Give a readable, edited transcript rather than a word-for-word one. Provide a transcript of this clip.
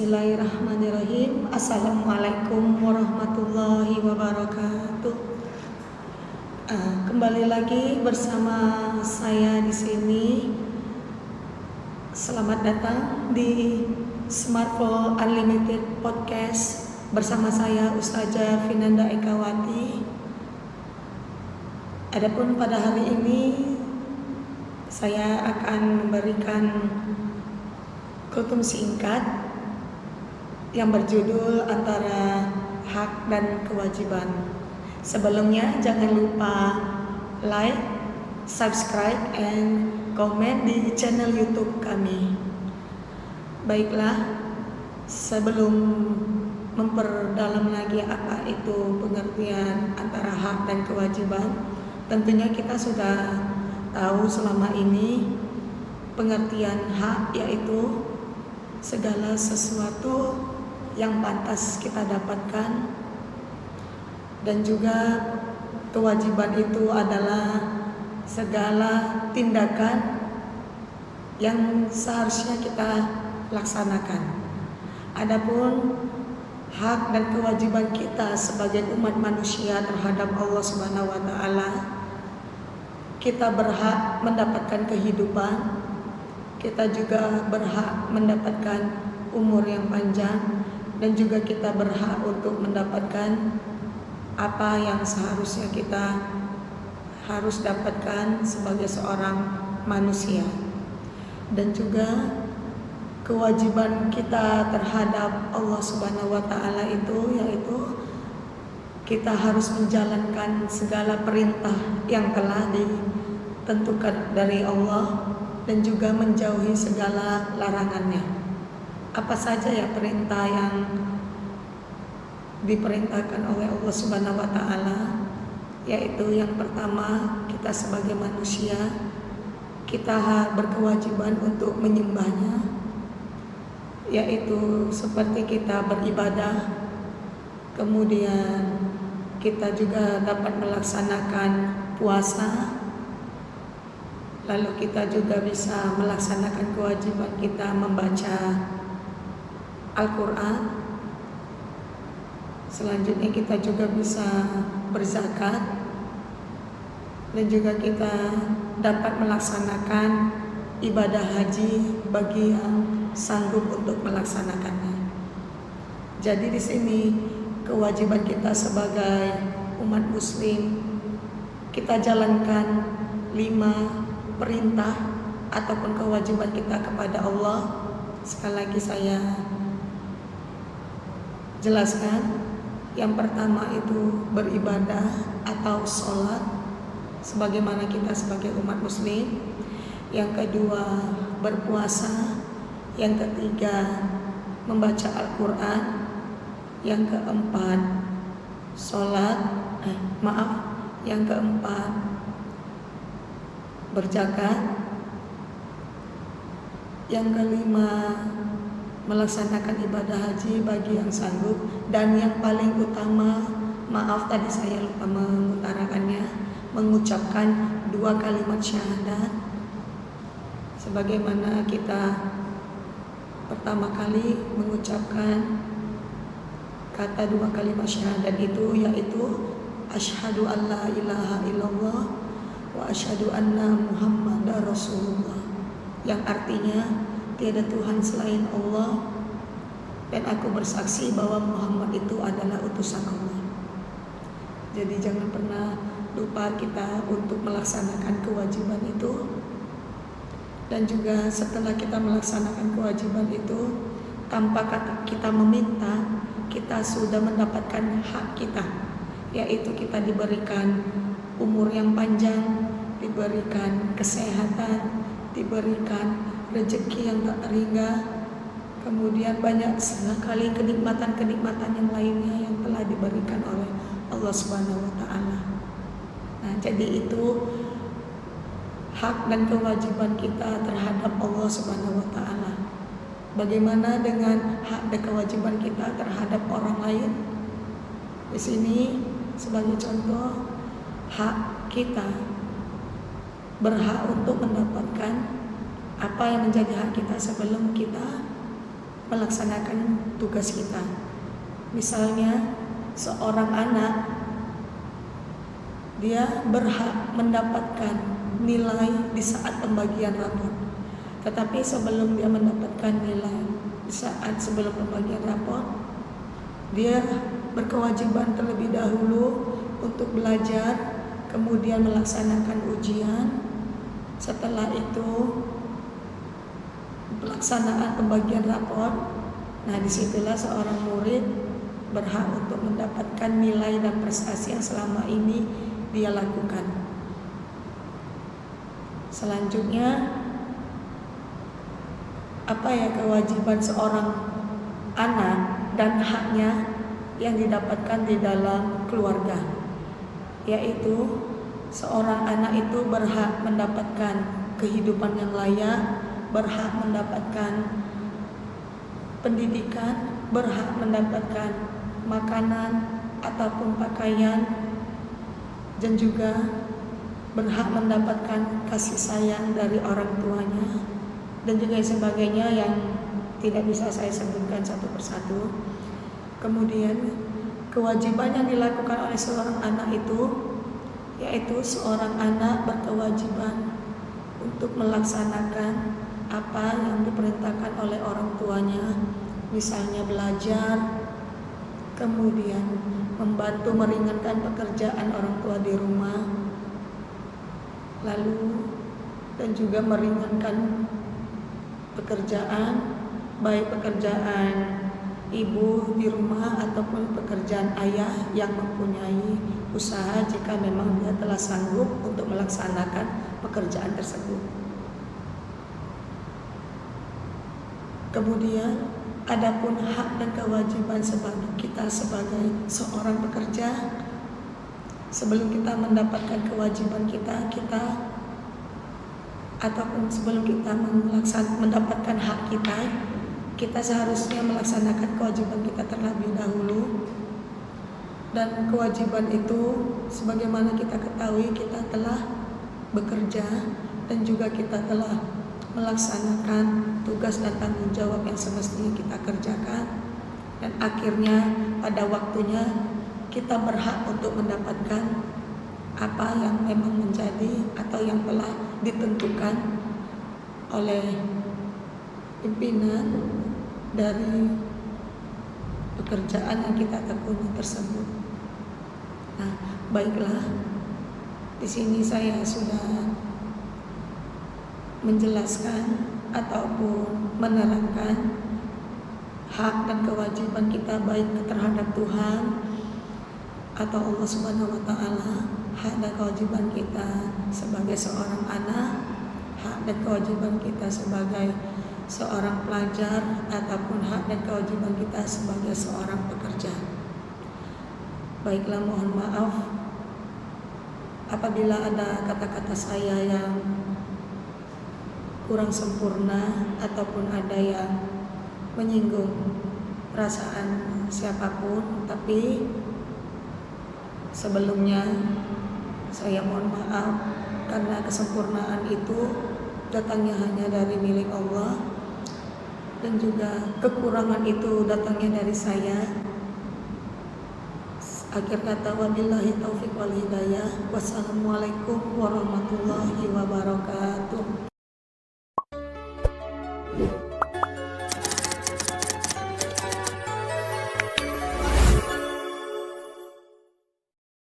Bismillahirrahmanirrahim. Assalamualaikum warahmatullahi wabarakatuh. Kembali lagi bersama saya di sini. Selamat datang di Smartphone Unlimited Podcast bersama saya Ustazah Vinanda Ekawati. Adapun pada hari ini saya akan memberikan kultum singkat yang berjudul antara hak dan kewajiban. Sebelumnya jangan lupa like, subscribe, and comment di channel YouTube kami. Baiklah, sebelum memperdalam lagi apa itu pengertian antara hak dan kewajiban, tentunya kita sudah tahu selama ini pengertian hak yaitu segala sesuatu yang pantas kita dapatkan, dan juga kewajiban itu adalah segala tindakan yang seharusnya kita laksanakan. Adapun hak dan kewajiban kita sebagai umat manusia terhadap Allah Subhanahu wa taala, kita berhak mendapatkan kehidupan, kita juga berhak mendapatkan umur yang panjang, dan juga kita berhak untuk mendapatkan apa yang seharusnya kita harus dapatkan sebagai seorang manusia. Dan juga kewajiban kita terhadap Allah Subhanahu wa taala itu yaitu kita harus menjalankan segala perintah yang telah ditentukan dari Allah dan juga menjauhi segala larangannya. Apa saja ya perintah yang diperintahkan oleh Allah Subhanahu wa taala? Yaitu yang pertama, kita sebagai manusia kita berkewajiban untuk menyembahnya, yaitu seperti kita beribadah. Kemudian kita juga dapat melaksanakan puasa. Lalu kita juga bisa melaksanakan kewajiban kita membaca Al-Quran. Selanjutnya kita juga bisa berzakat, dan juga kita dapat melaksanakan ibadah haji bagi yang sanggup untuk melaksanakannya. Jadi di sini kewajiban kita sebagai umat muslim, kita jalankan 5 perintah ataupun kewajiban kita kepada Allah. Sekali lagi saya jelaskan. Yang pertama itu beribadah atau sholat sebagaimana kita sebagai umat muslim. Yang kedua berpuasa. Yang ketiga membaca Al-Quran. Yang keempat yang keempat berzakat. Yang kelima melaksanakan ibadah haji bagi yang sanggup. Dan yang paling utama, maaf tadi saya lupa mengutarakannya, mengucapkan 2 kalimat syahadat. Sebagaimana kita pertama kali mengucapkan kata 2 kalimat syahadat itu, yaitu asyhadu an la ilaha illallah wa asyhadu anna muhammadar rasulullah, yang artinya tiada Tuhan selain Allah, dan aku bersaksi bahwa Muhammad itu adalah utusan Allah. Jadi jangan pernah lupa kita untuk melaksanakan kewajiban itu. Dan juga setelah kita melaksanakan kewajiban itu, tanpa kita meminta, kita sudah mendapatkan hak kita, yaitu kita diberikan umur yang panjang, diberikan kesehatan, diberikan rezeki yang tak terhingga, kemudian banyak sekali kenikmatan-kenikmatan yang lainnya yang telah diberikan oleh Allah Subhanahu wa taala. Nah, jadi itu hak dan kewajiban kita terhadap Allah Subhanahu wa taala. Bagaimana dengan hak dan kewajiban kita terhadap orang lain? Di sini sebagai contoh, hak kita berhak untuk mendapatkan apa yang menjadi hak kita sebelum kita melaksanakan tugas kita. Misalnya seorang anak, dia berhak mendapatkan nilai di saat pembagian rapor. Tetapi sebelum dia mendapatkan nilai di saat sebelum pembagian rapor, dia berkewajiban terlebih dahulu untuk belajar, kemudian melaksanakan ujian. Setelah itu pelaksanaan pembagian rapor. Nah, disitulah seorang murid berhak untuk mendapatkan nilai dan prestasi yang selama ini dia lakukan. Selanjutnya, apa ya kewajiban seorang anak dan haknya yang didapatkan di dalam keluarga, yaitu seorang anak itu berhak mendapatkan kehidupan yang layak, berhak mendapatkan pendidikan, berhak mendapatkan makanan ataupun pakaian, dan juga berhak mendapatkan kasih sayang dari orang tuanya, dan juga sebagainya yang tidak bisa saya sebutkan satu persatu. Kemudian kewajiban yang dilakukan oleh seorang anak itu, yaitu seorang anak berkewajiban untuk melaksanakan apa yang diperintahkan oleh orang tuanya, misalnya belajar, kemudian membantu meringankan pekerjaan orang tua di rumah, lalu dan juga meringankan pekerjaan, baik pekerjaan ibu di rumah ataupun pekerjaan ayah yang mempunyai usaha jika memang dia telah sanggup untuk melaksanakan pekerjaan tersebut. Kemudian adapun hak dan kewajiban kita sebagai seorang pekerja, sebelum kita mendapatkan kewajiban kita ataupun sebelum kita mendapatkan hak kita seharusnya melaksanakan kewajiban kita terlebih dahulu. Dan kewajiban itu sebagaimana kita ketahui, kita telah bekerja dan juga kita telah melaksanakan tugas dan tanggung jawab yang semestinya kita kerjakan, dan akhirnya pada waktunya kita berhak untuk mendapatkan apa yang memang menjadi atau yang telah ditentukan oleh pimpinan dari pekerjaan yang kita tekuni tersebut. Nah, baiklah, di sini saya sudah menjelaskan ataupun menerangkan hak dan kewajiban kita baik terhadap Tuhan atau Allah Subhanahu wa taala, hak dan kewajiban kita sebagai seorang anak, hak dan kewajiban kita sebagai seorang pelajar, ataupun hak dan kewajiban kita sebagai seorang pekerja. Baiklah, mohon maaf apabila ada kata-kata saya yang kurang sempurna ataupun ada yang menyinggung perasaan siapapun, tapi sebelumnya saya mohon maaf karena kesempurnaan itu datangnya hanya dari milik Allah, dan juga kekurangan itu datangnya dari saya. Akhir kata, wabillahi taufiq wal hidayah. Wassalamualaikum warahmatullahi wabarakatuh.